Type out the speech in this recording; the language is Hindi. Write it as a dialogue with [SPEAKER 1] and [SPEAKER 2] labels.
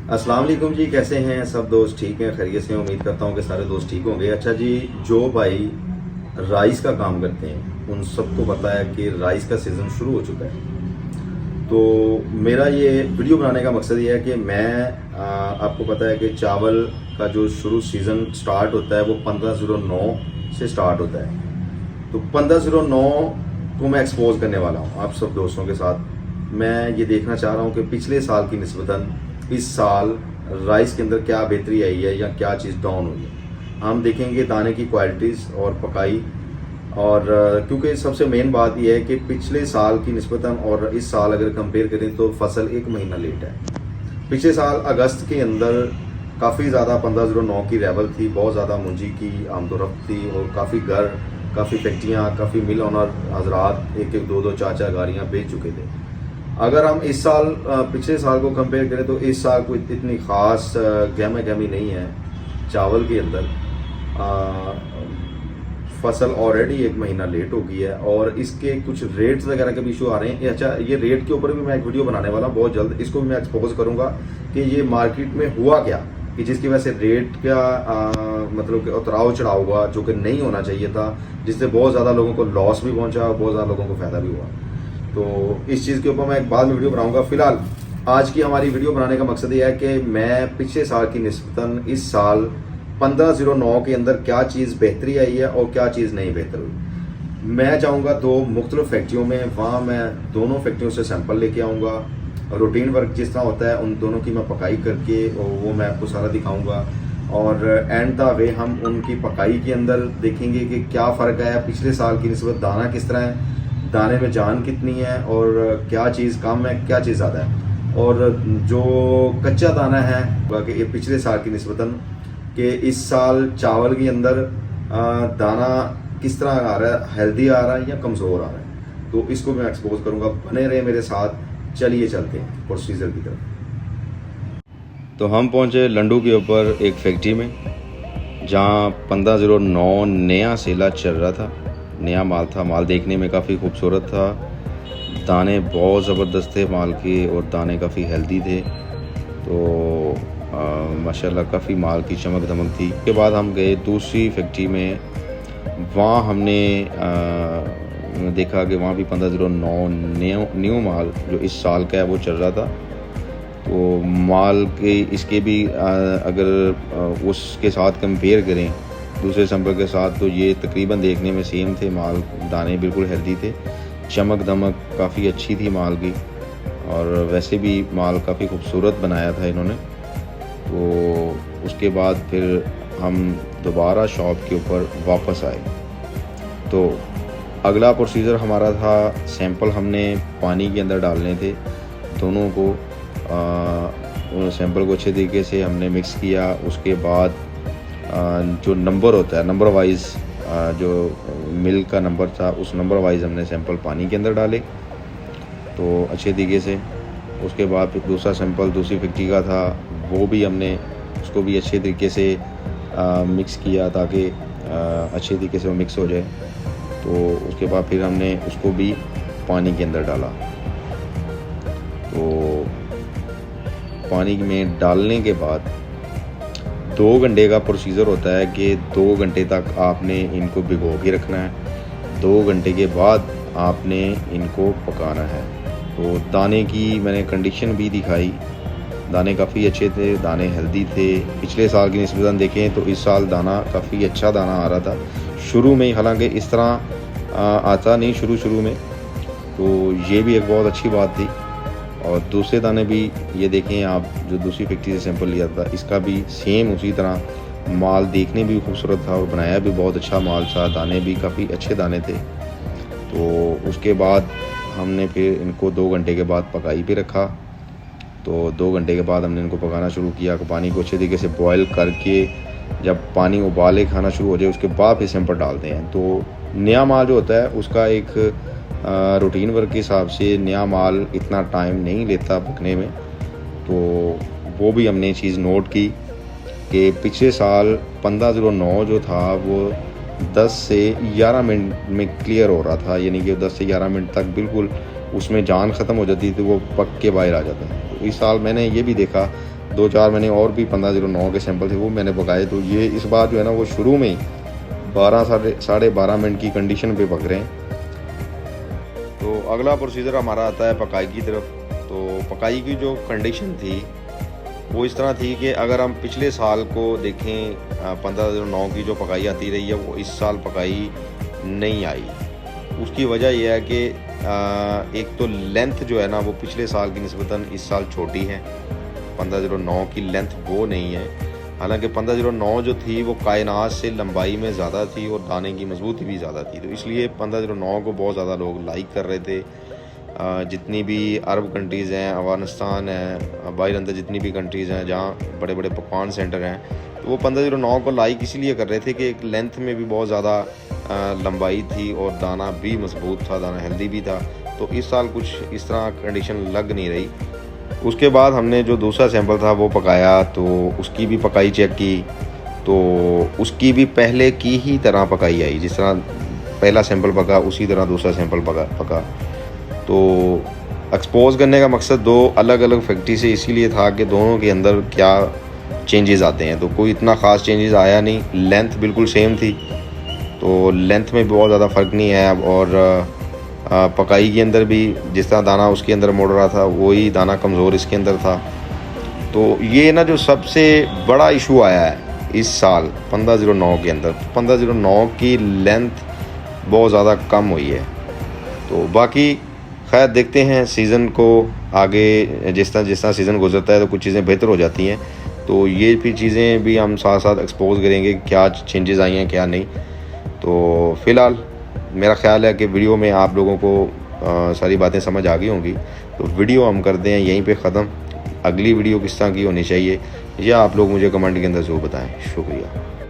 [SPEAKER 1] अस्सलाम वालेकुम जी, कैसे हैं सब दोस्त? ठीक हैं, खैरियत से हैं? उम्मीद करता हूँ कि सारे दोस्त ठीक होंगे। अच्छा जी, जो भाई राइस का काम करते हैं उन सबको पता है कि राइस का सीज़न शुरू हो चुका है। तो मेरा ये वीडियो बनाने का मकसद ये है कि आपको पता है कि चावल का जो शुरू सीज़न स्टार्ट होता है वो 15/09 से स्टार्ट होता है। तो 15/09 को मैं एक्सपोज करने वाला हूँ आप सब दोस्तों के साथ। मैं ये देखना चाह रहा हूँ कि पिछले साल की निस्बतन इस साल राइस के अंदर क्या बेहतरी आई है या क्या चीज़ डाउन हुई है। हम देखेंगे दाने की क्वालिटीज़ और पकाई, और क्योंकि सबसे मेन बात यह है कि पिछले साल की निस्बतन और इस साल अगर कंपेयर करें तो फसल 1 महीना लेट है। पिछले साल अगस्त के अंदर काफ़ी ज़्यादा 15/09 की रेवल थी, बहुत ज़्यादा मुंजी की आमदोरफ्त थी और काफ़ी घर, काफ़ी फैक्ट्रियाँ, काफ़ी मिल ऑनर हजरात एक एक दो दो चार चार गाड़ियाँ बेच चुके थे। अगर हम इस साल पिछले साल को कंपेयर करें तो इस साल कोई इतनी ख़ास गहमा गहमी नहीं है चावल के अंदर। फसल ऑलरेडी 1 महीना लेट हो गई है और इसके कुछ रेट्स वगैरह के भी इशू आ रहे हैं। अच्छा, ये रेट के ऊपर भी मैं एक वीडियो बनाने वाला हूँ बहुत जल्द। इसको भी मैं एक्सपोज करूँगा कि ये मार्केट में हुआ क्या, कि जिसकी वजह से रेट का मतलब कि उतराव चढ़ाव हुआ जो कि नहीं होना चाहिए था, जिससे बहुत ज़्यादा लोगों को लॉस भी पहुँचा और बहुत ज़्यादा लोगों को फ़ायदा भी हुआ। तो इस चीज़ के ऊपर मैं एक बाद में वीडियो बनाऊँगा। फिलहाल आज की हमारी वीडियो बनाने का मकसद ये है कि मैं पिछले साल की निस्बतन इस साल 15/09 के अंदर क्या चीज़ बेहतरी आई है और क्या चीज़ नहीं बेहतर हुई। मैं जाऊंगा दो मुख्तलिफ फैक्ट्रियों में, वहाँ मैं दोनों फैक्ट्रियों से सैंपल लेके आऊँगा। रूटीन वर्क जिस तरह होता है उन दोनों की मैं पकाई करके और वो मैं आपको सारा दिखाऊंगा। और एंड द वे हम उनकी पकाई के अंदर देखेंगे कि क्या फ़र्क आया पिछले साल की निस्बत, दाना किस तरह है, दाने में जान कितनी है और क्या चीज़ कम है, क्या चीज़ ज़्यादा है। और जो कच्चा दाना है बाकी ये पिछले साल की निस्बतन कि इस साल चावल के अंदर दाना किस तरह आ रहा है, हेल्दी आ रहा है या कमज़ोर आ रहा है, तो इसको मैं एक्सपोज करूँगा। बने रहे मेरे साथ, चलिए चलते हैं प्रोसीजर की तरफ। तो हम पहुँचे लंडू के ऊपर एक फैक्ट्री में जहाँ 15/09 नया सेला चल रहा था, नया माल था। माल देखने में काफ़ी खूबसूरत था, दाने बहुत ज़बरदस्त थे माल के और दाने काफ़ी हेल्दी थे। तो माशाल्लाह काफ़ी माल की चमक धमक थी। उसके बाद हम गए दूसरी फैक्ट्री में, वहाँ हमने देखा कि वहाँ भी 15/09 न्यू माल जो इस साल का है वो चल रहा था। तो माल के इसके भी अगर उसके साथ कंपेयर करें दूसरे सैंपल के साथ तो ये तकरीबन देखने में सेम थे। माल दाने बिल्कुल हेल्दी थे, चमक धमक काफ़ी अच्छी थी माल की, और वैसे भी माल काफ़ी खूबसूरत बनाया था इन्होंने। तो उसके बाद फिर हम दोबारा शॉप के ऊपर वापस आए। तो अगला प्रोसीजर हमारा था, सैंपल हमने पानी के अंदर डालने थे दोनों को। सैंपल को अच्छे तरीके से हमने मिक्स किया। उसके बाद जो नंबर होता है, नंबर वाइज जो मिल्क का नंबर था उस नंबर वाइज हमने सैंपल पानी के अंदर डाले तो अच्छे तरीके से। उसके बाद फिर दूसरा सैंपल दूसरी फैक्ट्री का था, वो भी हमने उसको भी अच्छे तरीके से मिक्स किया ताकि अच्छे तरीके से वो मिक्स हो जाए। तो उसके बाद फिर हमने उसको भी पानी के अंदर डाला। तो पानी में डालने के बाद 2 घंटे का प्रोसीजर होता है कि 2 घंटे तक आपने इनको भिगो के रखना है। 2 घंटे के बाद आपने इनको पकाना है। तो दाने की मैंने कंडीशन भी दिखाई, दाने काफ़ी अच्छे थे, दाने हेल्दी थे। पिछले साल की निस्बतन देखें तो इस साल दाना काफ़ी अच्छा दाना आ रहा था शुरू में ही, हालांकि इस तरह आता नहीं शुरू में, तो ये भी एक बहुत अच्छी बात थी। और दूसरे दाने भी ये देखें आप, जो दूसरी फैक्ट्री से सैंपल लिया था इसका भी सेम उसी तरह माल देखने भी खूबसूरत था और बनाया भी बहुत अच्छा माल था, दाने भी काफ़ी अच्छे दाने थे। तो उसके बाद हमने फिर इनको 2 घंटे के बाद पकाई पे रखा। तो 2 घंटे के बाद हमने इनको पकाना शुरू किया। पानी को अच्छे तरीके से बॉयल करके जब पानी उबाले खाना शुरू हो जाए उसके बाद फिर सैंपल डालते हैं। तो नया माल जो होता है उसका एक रूटीन वर्क के हिसाब से नया माल इतना टाइम नहीं लेता पकने में। तो वो भी हमने चीज़ नोट की कि पिछले साल 15/09 जो था वो 10 से 11 मिनट में क्लियर हो रहा था, यानी कि 10 से 11 मिनट तक बिल्कुल उसमें जान ख़त्म हो जाती थी, वो पक के बाहर आ जाता है। तो इस साल मैंने ये भी देखा 2-4 मैंने और भी 1509 के सैंपल थे वो मैंने पकाए। तो ये इस बार जो है ना वो शुरू में ही 12 मिनट की कंडीशन पे पक रहे हैं। तो अगला प्रोसीजर हमारा आता है पकाई की तरफ। तो पकाई की जो कंडीशन थी वो इस तरह थी कि अगर हम पिछले साल को देखें 1509 की जो पकाई आती रही है वो इस साल पकाई नहीं आई। उसकी वजह यह है कि एक तो लेंथ जो है ना वो पिछले साल की निस्बतन इस साल छोटी है। 1509 की लेंथ वो नहीं है, हालांकि 1509 जो थी वो कायनात से लंबाई में ज़्यादा थी और दाने की मजबूती भी ज़्यादा थी। तो इसलिए 1509 को बहुत ज़्यादा लोग लाइक कर रहे थे। जितनी भी अरब कंट्रीज़ हैं, अफगानिस्तान है, बाहर अंदर जितनी भी कंट्रीज़ हैं जहाँ बड़े बड़े पकवान सेंटर हैं, तो वो 1509 को लाइक इसलिए कर रहे थे कि एक लेंथ में भी बहुत ज़्यादा लंबाई थी और दाना भी मजबूत था, दाना हेल्दी भी था। तो इस साल कुछ इस तरह कंडीशन लग नहीं रही। उसके बाद हमने जो दूसरा सैंपल था वो पकाया, तो उसकी भी पकाई चेक की, तो उसकी भी पहले की ही तरह पकाई आई। जिस तरह पहला सैंपल पका उसी तरह दूसरा सैंपल पका। तो एक्सपोज करने का मकसद दो अलग अलग फैक्ट्री से इसीलिए था कि दोनों के अंदर क्या चेंजेस आते हैं। तो कोई इतना ख़ास चेंजेस आया नहीं, लेंथ बिल्कुल सेम थी, तो लेंथ में बहुत ज़्यादा फ़र्क नहीं आया। और पकाई के अंदर भी जिस तरह दाना उसके अंदर मोड़ रहा था वही दाना कमज़ोर इसके अंदर था। तो ये ना जो सबसे बड़ा इशू आया है इस साल 1509 के अंदर, 1509 की लेंथ बहुत ज़्यादा कम हुई है। तो बाकी खैर देखते हैं सीज़न को आगे, जिस तरह सीज़न गुजरता है तो कुछ चीज़ें बेहतर हो जाती हैं। तो ये भी चीज़ें भी हम साथ साथ एक्सपोज करेंगे क्या चेंजेस आई हैं क्या नहीं। तो फ़िलहाल मेरा ख़्याल है कि वीडियो में आप लोगों को सारी बातें समझ आ गई होंगी। तो वीडियो हम करते हैं यहीं पे ख़त्म। अगली वीडियो किस तरह की होनी चाहिए या आप लोग मुझे कमेंट के अंदर ज़रूर बताएं। शुक्रिया।